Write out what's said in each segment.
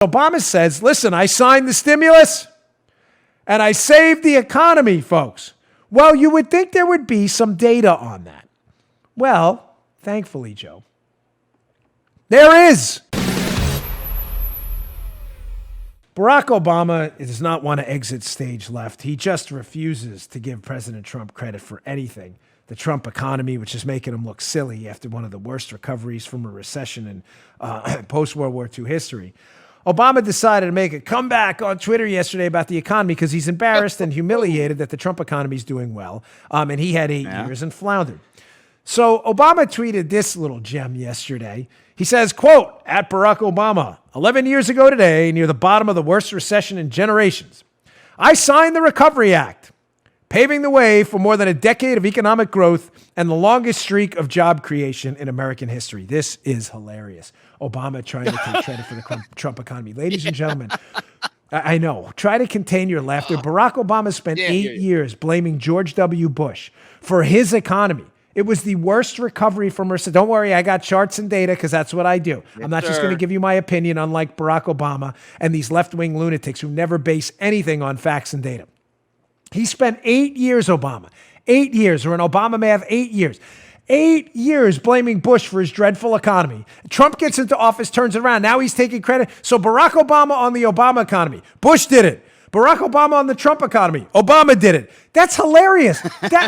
Obama says, listen, I signed the stimulus and I saved the economy, folks. Well, you would think there would be some data on that. Well, thankfully, Joe, there is. Barack Obama does not want to exit stage left. He just refuses to give President Trump credit for anything. The Trump economy, which is making him look silly after one of the worst recoveries from a recession in post-World War II history. Obama decided to make a comeback on Twitter yesterday about the economy because he's embarrassed and humiliated that the Trump economy is doing well. And he had 8 years and floundered. So Obama tweeted this little gem yesterday. He says, quote, at Barack Obama, 11 years ago today, near the bottom of the worst recession in generations, I signed the Recovery Act, paving the way for more than a decade of economic growth and the longest streak of job creation in American history. This is hilarious. Obama trying to take credit for the Trump economy. Ladies and gentlemen, I know. Try to contain your laughter. Barack Obama spent 8 years blaming George W. Bush for his economy. It was the worst recovery from recession. Don't worry, I got charts and data because that's what I do. Yes, I'm not just going to give you my opinion, unlike Barack Obama and these left-wing lunatics who never base anything on facts and data. He spent 8 years, Obama. 8 years, or in Obama math, 8 years. 8 years blaming Bush for his dreadful economy. Trump gets into office, turns it around. Now he's taking credit. So Barack Obama on the Obama economy. Bush did it. Barack Obama on the Trump economy. Obama did it. That's hilarious.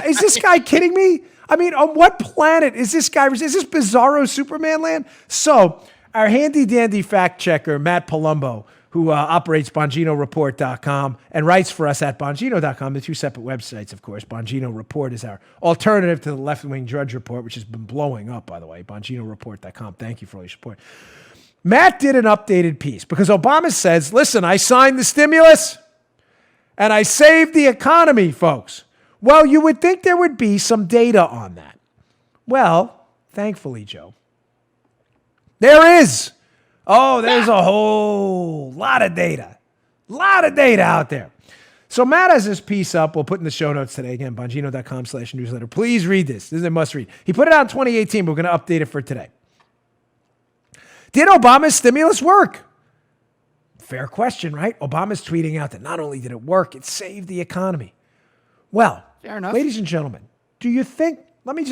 Is this guy kidding me? I mean, on what planet is this guy? Is this bizarro Superman land? So our handy-dandy fact checker, Matt Palumbo, who operates BonginoReport.com and writes for us at Bongino.com, the two separate websites, of course. Bongino Report is our alternative to the left-wing Drudge Report, which has been blowing up, by the way. BonginoReport.com. Thank you for all your support. Matt did an updated piece because Obama says, listen, I signed the stimulus and I saved the economy, folks. Well, you would think there would be some data on that. Well, thankfully, Joe, there is. Oh, there's a whole lot of data. A lot of data out there. So Matt has this piece up. We'll put in the show notes today. Again, Bongino.com/newsletter. Please read this. This is a must read. He put it out in 2018, but we're going to update it for today. Did Obama's stimulus work? Fair question, right? Obama's tweeting out that not only did it work, it saved the economy. Well, fair enough. Ladies and gentlemen, do you think, let me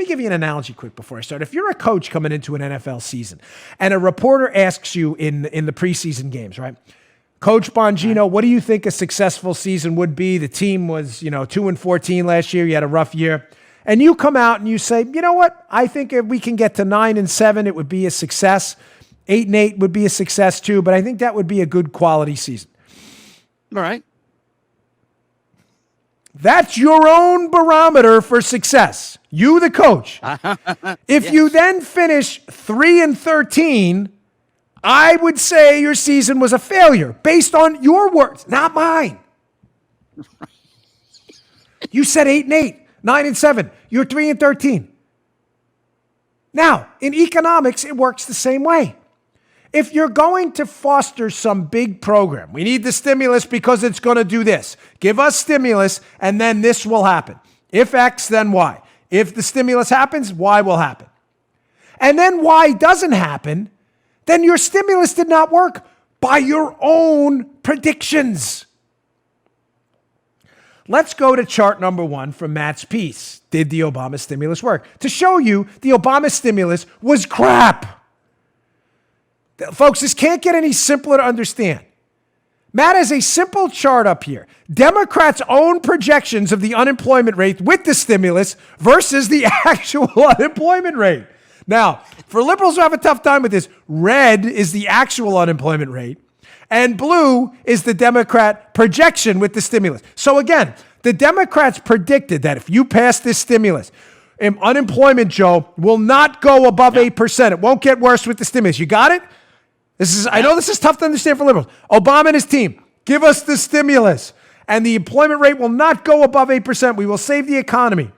give you an analogy quick before I start. If you're a coach coming into an NFL season and a reporter asks you in the preseason games, right? Coach Bongino, what do you think a successful season would be? The team was, 2-14 last year. You had a rough year. And you come out and you say, you know what? I think if we can get to 9-7, it would be a success. 8-8 would be a success too, but I think that would be a good quality season. All right. That's your own barometer for success. You, the coach. If you then finish 3-13, I would say your season was a failure based on your words, not mine. You said 8-8, 9-7. You're 3-13. Now, in economics, it works the same way. If you're going to foster some big program, we need the stimulus because it's going to do this. Give us stimulus, and then this will happen. If X, then Y. If the stimulus happens, Y will happen. And then Y doesn't happen, then your stimulus did not work by your own predictions. Let's go to chart number 1 from Matt's piece. Did the Obama stimulus work? To show you the Obama stimulus was crap. Folks, this can't get any simpler to understand. Matt has a simple chart up here. Democrats' own projections of the unemployment rate with the stimulus versus the actual unemployment rate. Now, for liberals who have a tough time with this, red is the actual unemployment rate, and blue is the Democrat projection with the stimulus. So again, the Democrats predicted that if you pass this stimulus, unemployment, Joe, will not go above 8%. It won't get worse with the stimulus. You got it? I know this is tough to understand for liberals. Obama and his team, give us the stimulus, and the employment rate will not go above 8%. We will save the economy.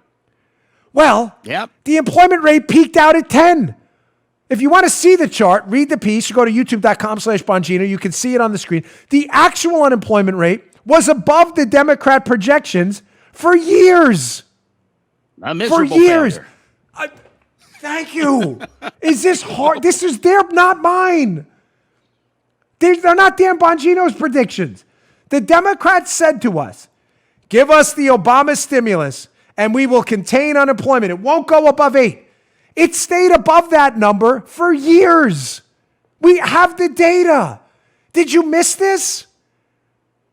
Well, the employment rate peaked out at 10. If you want to see the chart, read the piece. You go to youtube.com/Bongino. You can see it on the screen. The actual unemployment rate was above the Democrat projections for years. A miserable failure. Thank you. Is this hard? This is not mine. They're not Dan Bongino's predictions. The Democrats said to us, give us the Obama stimulus and we will contain unemployment. It won't go above 8. It stayed above that number for years. We have the data. Did you miss this?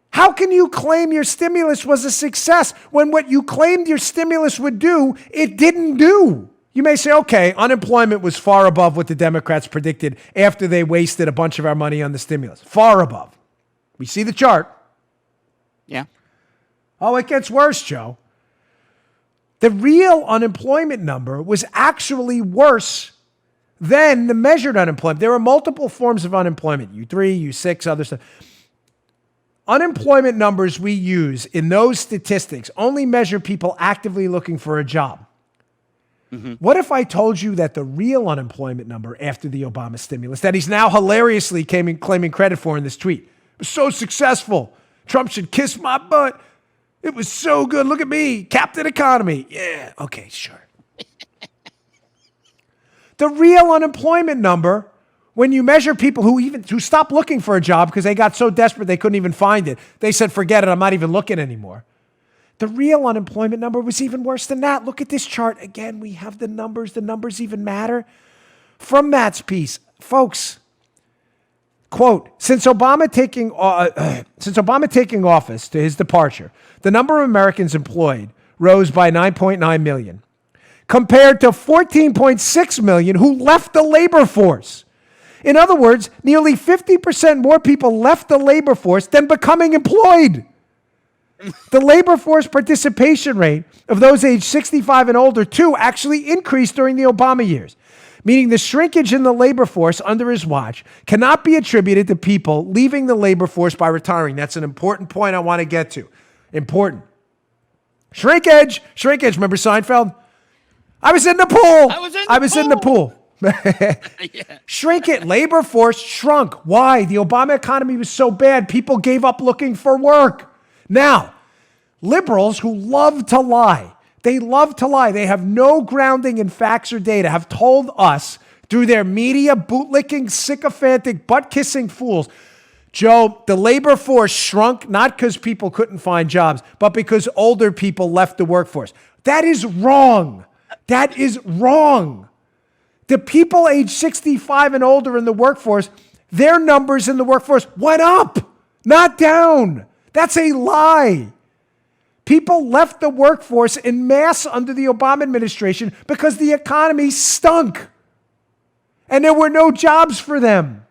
How can you claim your stimulus was a success when what you claimed your stimulus would do, it didn't do? You may say, okay, unemployment was far above what the Democrats predicted after they wasted a bunch of our money on the stimulus. Far above. We see the chart. Yeah. Oh, it gets worse, Joe. The real unemployment number was actually worse than the measured unemployment. There are multiple forms of unemployment, U3, U6, other stuff. Unemployment numbers we use in those statistics only measure people actively looking for a job. Mm-hmm. What if I told you that the real unemployment number after the Obama stimulus, that he's now hilariously claiming credit for in this tweet, was so successful, Trump should kiss my butt. It was so good. Look at me, Captain Economy. Yeah, okay, sure. The real unemployment number, when you measure people who stopped looking for a job because they got so desperate they couldn't even find it, they said, forget it, I'm not even looking anymore. The real unemployment number was even worse than that. Look at this chart. Again, we have the numbers. The numbers even matter. From Matt's piece, folks, quote, since Obama taking office to his departure, the number of Americans employed rose by 9.9 million, compared to 14.6 million who left the labor force. In other words, nearly 50% more people left the labor force than becoming employed. The labor force participation rate of those aged 65 and older, too, actually increased during the Obama years, meaning the shrinkage in the labor force under his watch cannot be attributed to people leaving the labor force by retiring. That's an important point I want to get to. Important. Shrinkage. Remember Seinfeld? I was in the pool. I was in the pool. Yeah. Shrink it. Labor force shrunk. Why? The Obama economy was so bad, people gave up looking for work. Now, liberals who love to lie, they have no grounding in facts or data, have told us through their media bootlicking, sycophantic, butt-kissing fools, Joe, the labor force shrunk not because people couldn't find jobs, but because older people left the workforce. That is wrong. That is wrong. The people age 65 and older in the workforce, their numbers in the workforce went up, not down. That's a lie. People left the workforce en masse under the Obama administration because the economy stunk and there were no jobs for them.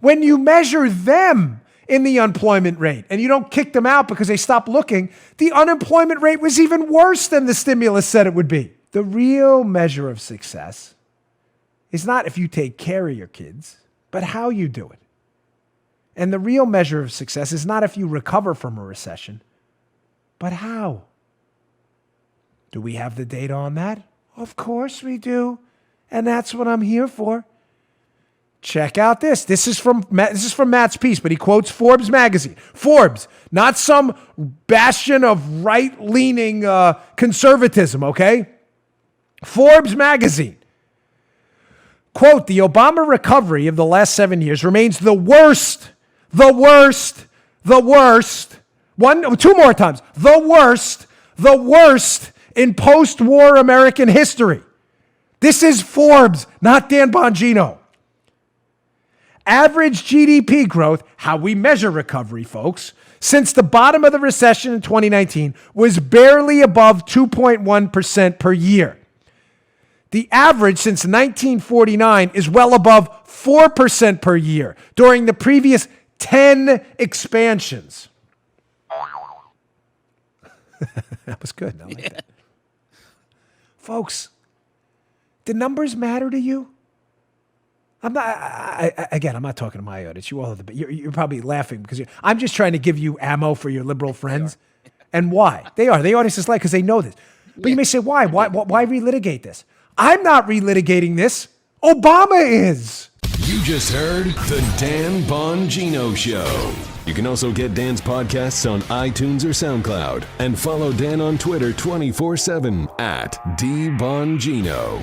When you measure them in the unemployment rate and you don't kick them out because they stopped looking, the unemployment rate was even worse than the stimulus said it would be. The real measure of success is not if you take care of your kids, but how you do it. And the real measure of success is not if you recover from a recession, but how. Do we have the data on that? Of course we do. And that's what I'm here for. Check out this. This is from Matt's piece, but he quotes Forbes magazine. Forbes, not some bastion of right-leaning conservatism, okay? Forbes magazine. Quote, the Obama recovery of the last 7 years remains the worst. Two more times. The worst in post-war American history. This is Forbes, not Dan Bongino. Average GDP growth, how we measure recovery, folks, since the bottom of the recession in 2019 was barely above 2.1% per year. The average since 1949 is well above 4% per year during the previous 10 expansions. That was good. I like that. Folks, do numbers matter to you? I'm not talking to my audience. You all have you're probably laughing because I'm just trying to give you ammo for your liberal friends. And why? They are. The audience is like, because they know this. But you may say, why? Why relitigate this? I'm not relitigating this. Obama is. You just heard The Dan Bongino Show. You can also get Dan's podcasts on iTunes or SoundCloud. And follow Dan on Twitter 24/7 @DBongino.